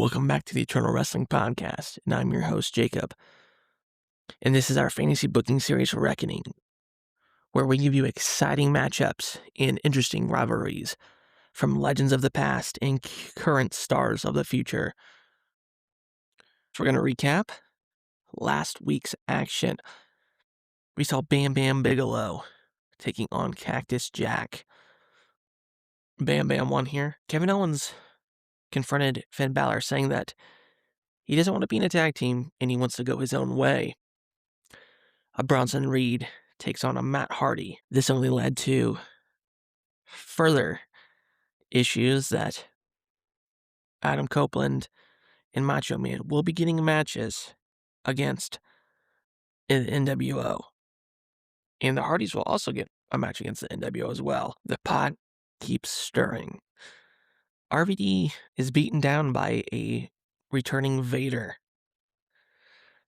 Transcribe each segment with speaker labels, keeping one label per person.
Speaker 1: Welcome back to the Eternal Wrestling Podcast, and I'm your host, Jacob. And this is our fantasy booking series, Reckoning, where we give you exciting matchups and interesting rivalries from legends of the past and current stars of the future. So we're going to recap last week's action. We saw Bam Bam Bigelow taking on Cactus Jack. Bam Bam won here. Kevin Owens confronted Finn Balor, saying that he doesn't want to be in a tag team and he wants to go his own way. Bronson Reed takes on a Matt Hardy. This only led to further issues that Adam Copeland and Macho Man will be getting matches against in NWO. And the Hardys will also get a match against the NWO as well. The pot keeps stirring. RVD is beaten down by a returning Vader.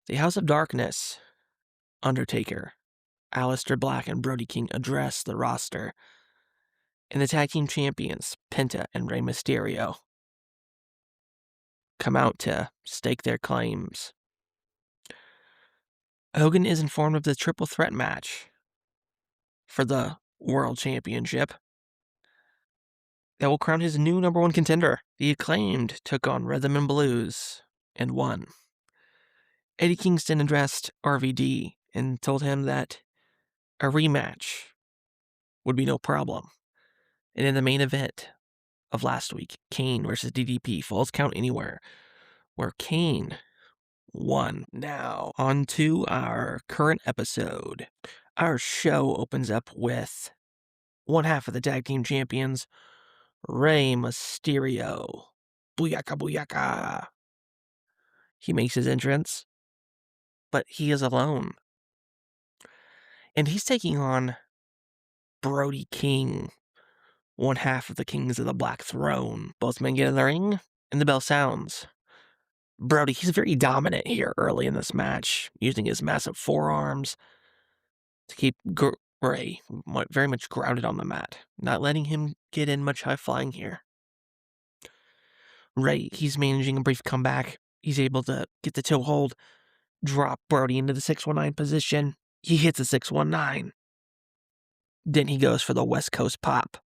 Speaker 1: The House of Darkness, Undertaker, Aleister Black, and Brody King address the roster. And the tag team champions, Penta and Rey Mysterio, come out to stake their claims. Hogan is informed of the triple threat match for the World Championship that will crown his new number one contender. The Acclaimed took on Rhythm and Blues and won. Eddie Kingston addressed RVD and told him that a rematch would be no problem. And in the main event of last week, Kane versus DDP, Falls Count Anywhere, where Kane won. Now, on to our current episode. Our show opens up with one half of the tag team champions, Rey Mysterio. Booyaka, booyaka. He makes his entrance, but he is alone. And he's taking on Brody King, one half of the Kings of the Black Throne. Both men get in the ring, and the bell sounds. Brody, he's very dominant here early in this match, using his massive forearms to keep Rey very much grounded on the mat, not letting him get in much high flying here. Rey, he's managing a brief comeback. He's able to get the toe hold, drop Brody into the 619 position. He hits a 619. Then he goes for the West Coast pop.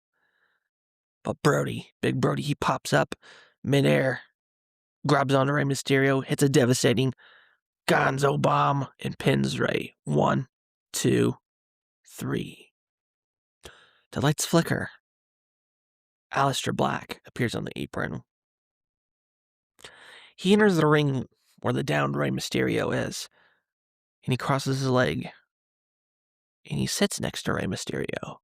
Speaker 1: But Brody, Big Brody, he pops up midair, grabs onto Rey Mysterio, hits a devastating Gonzo bomb, and pins Rey. 1, 2, 3. The lights flicker. Aleister Black appears on the apron. He enters the ring where the downed Rey Mysterio is, and he crosses his leg, and he sits next to Rey Mysterio.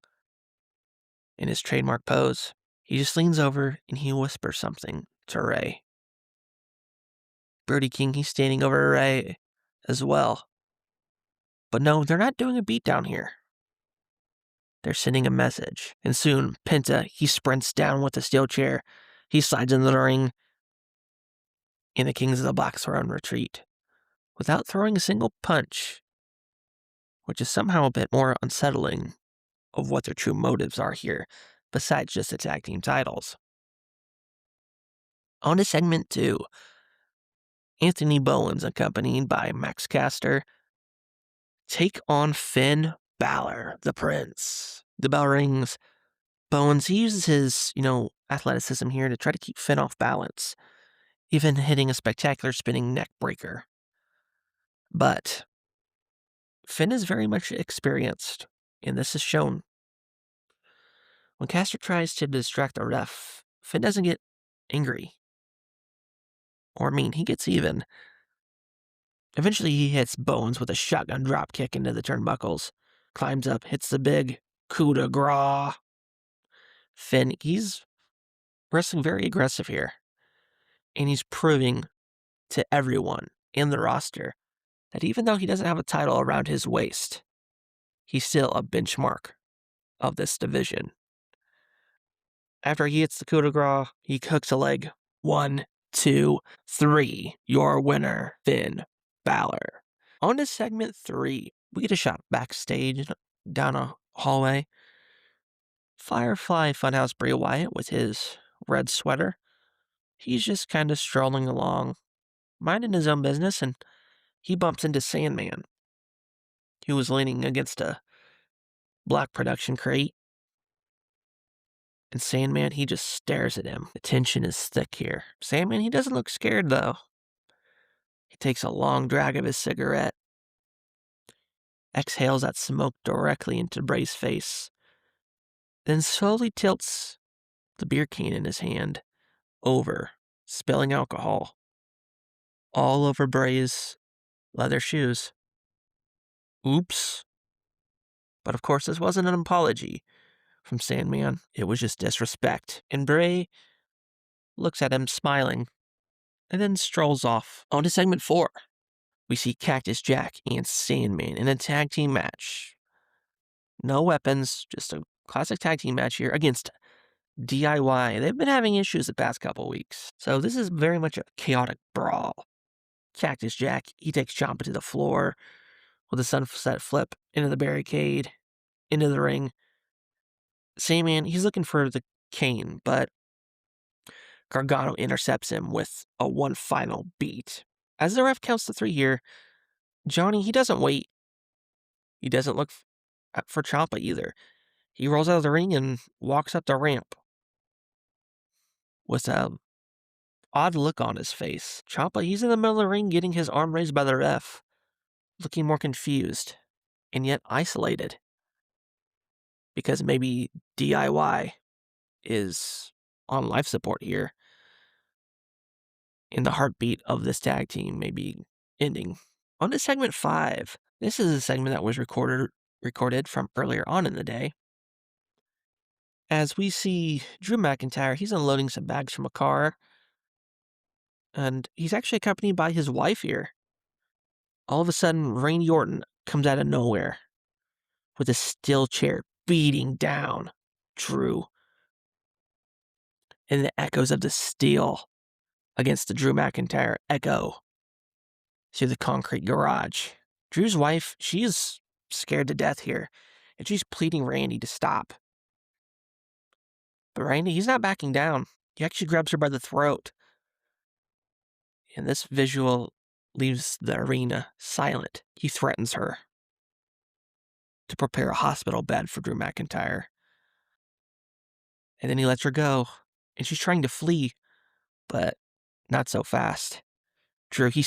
Speaker 1: In his trademark pose, he just leans over and he whispers something to Rey. Brody King, he's standing over Rey as well. But no, they're not doing a beatdown here. They're sending a message. And soon, Penta, he sprints down with the steel chair. He slides into the ring. And the Kings of the Black Throne retreat without throwing a single punch, which is somehow a bit more unsettling of what their true motives are here, besides just the tag team titles. On to segment 2. Anthony Bowens, accompanied by Max Caster, take on Finn Balor, the Prince. The bell rings. Bowens, he uses his, athleticism here to try to keep Finn off balance, even hitting a spectacular spinning neck breaker. But Finn is very much experienced, and this is shown. When Caster tries to distract the ref, Finn doesn't get angry or mean. He gets even. Eventually, he hits Bowens with a shotgun dropkick into the turnbuckles, climbs up, hits the big coup de grace. Finn, he's wrestling very aggressive here, and he's proving to everyone in the roster that even though he doesn't have a title around his waist, he's still a benchmark of this division. After he hits the coup de grace, he hooks a leg. 1, 2, 3. Your winner, Finn Balor. On to segment 3. We get a shot backstage down a hallway. Firefly Funhouse Bray Wyatt with his red sweater He's just kind of strolling along, minding his own business, and he bumps into Sandman, who was leaning against a black production crate. And Sandman, he just stares at him. The tension is thick here. Sandman, he doesn't look scared, though. He takes a long drag of his cigarette, exhales that smoke directly into Bray's face, then slowly tilts the beer can in his hand over, spilling alcohol all over Bray's leather shoes. Oops. But of course, this wasn't an apology from Sandman. It was just disrespect. And Bray looks at him smiling and then strolls off. On to segment 4. We see Cactus Jack and Sandman in a tag team match. No weapons, just a classic tag team match here against DIY. They've been having issues the past couple weeks, so this is very much a chaotic brawl. Cactus Jack, he takes Ciampa to the floor with a sunset flip into the barricade, into the ring. Sandman, he's looking for the cane, but Gargano intercepts him with a one final beat. As the ref counts to 3 here, Johnny, he doesn't wait. He doesn't look for Ciampa either. He rolls out of the ring and walks up the ramp with an odd look on his face. Ciampa, he's in the middle of the ring getting his arm raised by the ref, looking more confused and yet isolated. Because maybe DIY is on life support here. And the heartbeat of this tag team may be ending. On to segment 5. This is a segment that was recorded from earlier on in the day. As we see Drew McIntyre, he's unloading some bags from a car. And he's actually accompanied by his wife here. All of a sudden, Randy Orton comes out of nowhere with a steel chair beating down Drew. And the echoes of the steel against the Drew McIntyre echo through the concrete garage. Drew's wife, she is scared to death here, and she's pleading Randy to stop. But Randy, he's not backing down. He actually grabs her by the throat. And this visual leaves the arena silent. He threatens her to prepare a hospital bed for Drew McIntyre. And then he lets her go, and she's trying to flee, but not so fast. Randy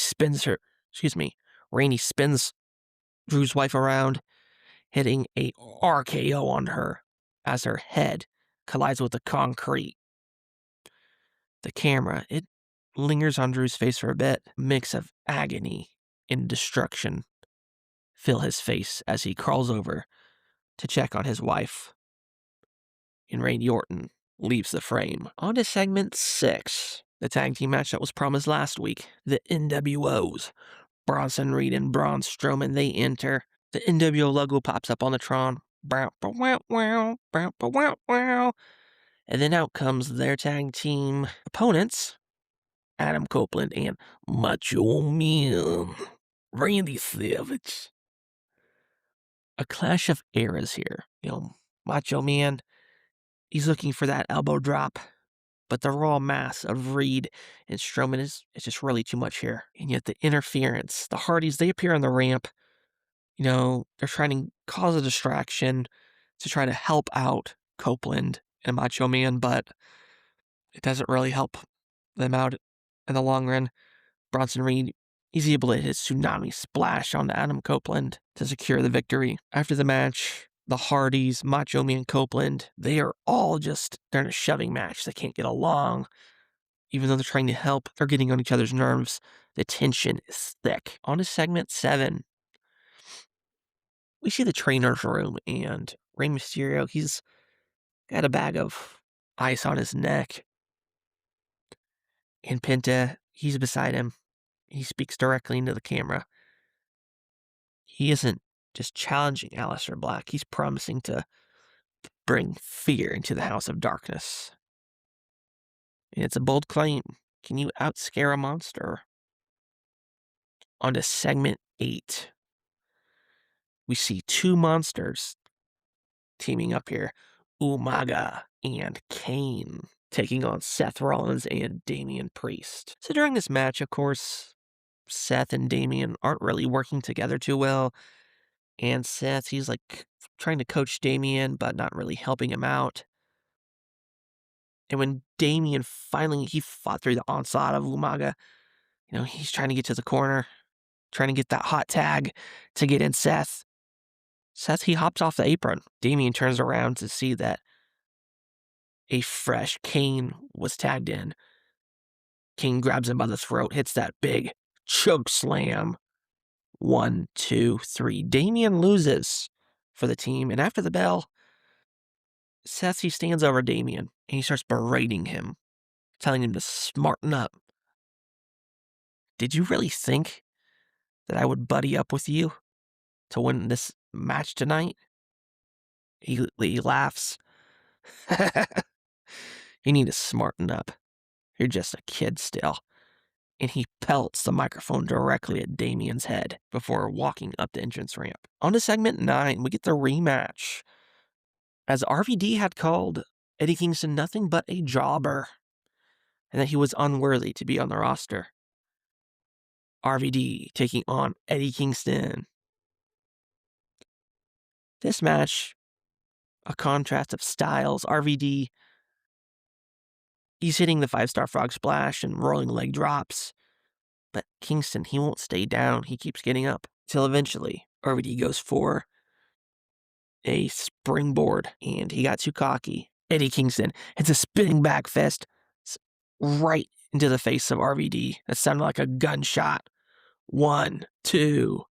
Speaker 1: spins Drew's wife around, hitting a RKO on her as her head collides with the concrete. The camera, it lingers on Drew's face for a bit. A mix of agony and destruction fill his face as he crawls over to check on his wife. And Randy Orton leaves the frame. On to segment 6. The tag team match that was promised last week. The NWOs. Bronson, Reed, and Braun Strowman, they enter. The NWO logo pops up on the Tron. And then out comes their tag team opponents, Adam Copeland and Macho Man, Randy Savage. A clash of eras here. Macho Man, he's looking for that elbow drop, but the raw mass of Reed and Strowman is just really too much here. And yet the interference, the Hardys, they appear on the ramp. They're trying to cause a distraction to try to help out Copeland and Macho Man, but it doesn't really help them out in the long run. Bronson Reed, he's able to hit his tsunami splash onto Adam Copeland to secure the victory. After the match, the Hardys, Macho Man, Copeland, they are all they're in a shoving match. They can't get along. Even though they're trying to help, they're getting on each other's nerves. The tension is thick. On to segment 7. We see the trainer's room, and Rey Mysterio, he's got a bag of ice on his neck. And Penta, he's beside him. He speaks directly into the camera. He isn't just challenging Aleister Black. He's promising to bring fear into the House of Darkness. And it's a bold claim. Can you outscare a monster? On to segment 8. We see 2 monsters teaming up here. Umaga and Kane. taking on Seth Rollins and Damian Priest. So during this match, of course, Seth and Damian aren't really working together too well. And Seth, he's like trying to coach Damian, but not really helping him out. And when Damian finally, he fought through the onslaught of Umaga, he's trying to get to the corner, trying to get that hot tag to get in Seth. Seth, he hops off the apron. Damian turns around to see that a fresh Kane was tagged in. Kane grabs him by the throat, hits that big choke slam. 1, 2, 3. Damian loses for the team, and after the bell, Seth, he stands over Damian, and he starts berating him, telling him to smarten up. Did you really think that I would buddy up with you to win this match tonight? He laughs. You need to smarten up. You're just a kid still. And he pelts the microphone directly at Damian's head before walking up the entrance ramp. On to segment 9, we get the rematch, as RVD had called Eddie Kingston nothing but a jobber, and that he was unworthy to be on the roster. RVD taking on Eddie Kingston. This match, a contrast of styles. RVD, he's hitting the 5-star frog splash and rolling leg drops. But Kingston, he won't stay down. He keeps getting up. Till eventually, RVD goes for a springboard, and he got too cocky. Eddie Kingston hits a spinning back fist right into the face of RVD. That sounded like a gunshot. 1, 2,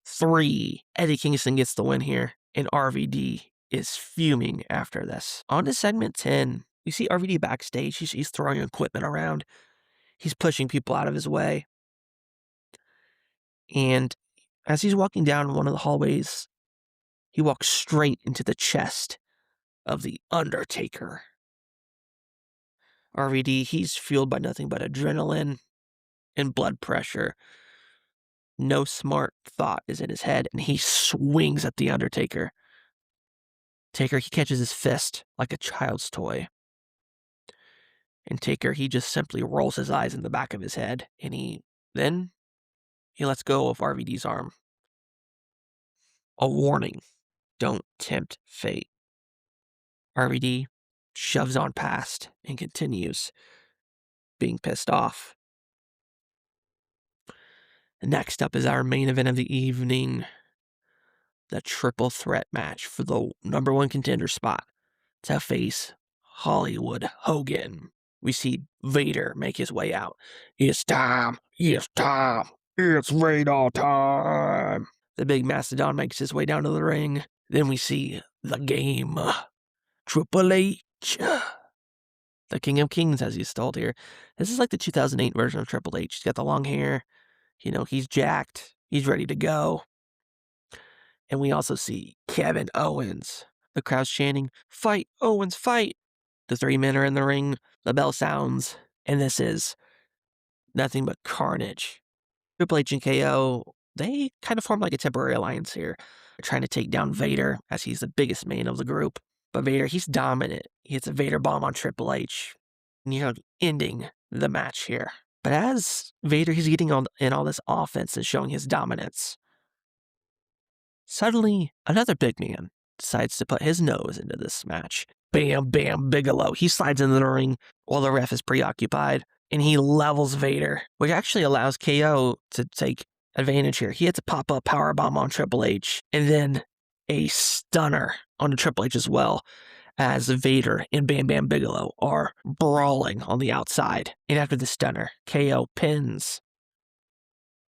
Speaker 1: 3. Eddie Kingston gets the win here, and RVD is fuming after this. On to segment 10. We see RVD backstage. He's throwing equipment around. He's pushing people out of his way. And as he's walking down one of the hallways, he walks straight into the chest of the Undertaker. RVD, he's fueled by nothing but adrenaline and blood pressure. No smart thought is in his head, and he swings at the Undertaker. Taker, he catches his fist like a child's toy. And Taker, he just simply rolls his eyes in the back of his head, and he lets go of RVD's arm. A warning, don't tempt fate. RVD shoves on past and continues being pissed off. Next up is our main event of the evening, the triple threat match for the #1 contender spot to face Hollywood Hogan. We see Vader make his way out. It's time, it's Vader time. The big mastodon makes his way down to the ring. Then we see the game, Triple H, the King of Kings, as he's told here. This is like the 2008 version of Triple H. He's got the long hair. He's jacked. He's ready to go. And we also see Kevin Owens. The crowd's chanting, "Fight, Owens, fight!" The 3 men are in the ring. The bell sounds. And this is nothing but carnage. Triple H and KO, they kind of form like a temporary alliance here. They're trying to take down Vader, as he's the biggest man of the group. But Vader, he's dominant. He hits a Vader bomb on Triple H. Ending the match here. But as Vader, he's getting in all this offense and showing his dominance, suddenly another big man decides to put his nose into this match. Bam Bam Bigelow. He slides into the ring while the ref is preoccupied, and he levels Vader, which actually allows KO to take advantage here. He hits a pop-up powerbomb on Triple H, and then a stunner on Triple H as well, as Vader and Bam Bam Bigelow are brawling on the outside. And after the stunner, KO pins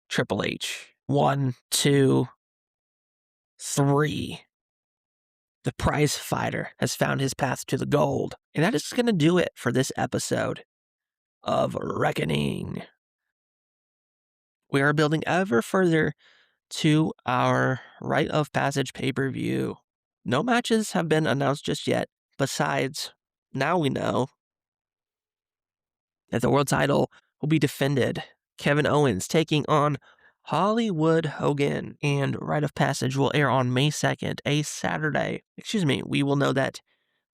Speaker 1: Triple H. 1, 2, 3. The prize fighter has found his path to the gold. And that is going to do it for this episode of Reckoning. We are building ever further to our Rite of Passage pay-per-view. No matches have been announced just yet. Besides, now we know that the world title will be defended. Kevin Owens taking on Hollywood Hogan. And Rite of Passage will air on May 2nd, a Saturday. We will know that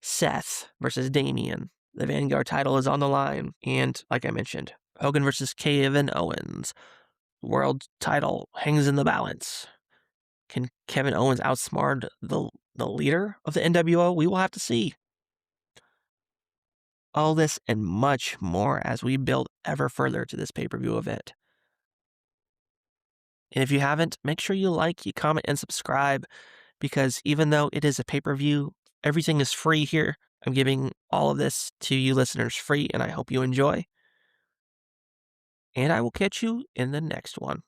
Speaker 1: Seth versus Damian The Vanguard title is on the line. And like I mentioned, Hogan versus Kevin Owens. World title hangs in the balance. Can Kevin Owens outsmart the leader of the NWO? We will have to see. All this and much more as we build ever further to this pay-per-view event. And if you haven't, make sure you like, you comment, and subscribe, because even though it is a pay-per-view, everything is free here. I'm giving all of this to you listeners free, and I hope you enjoy. And I will catch you in the next one.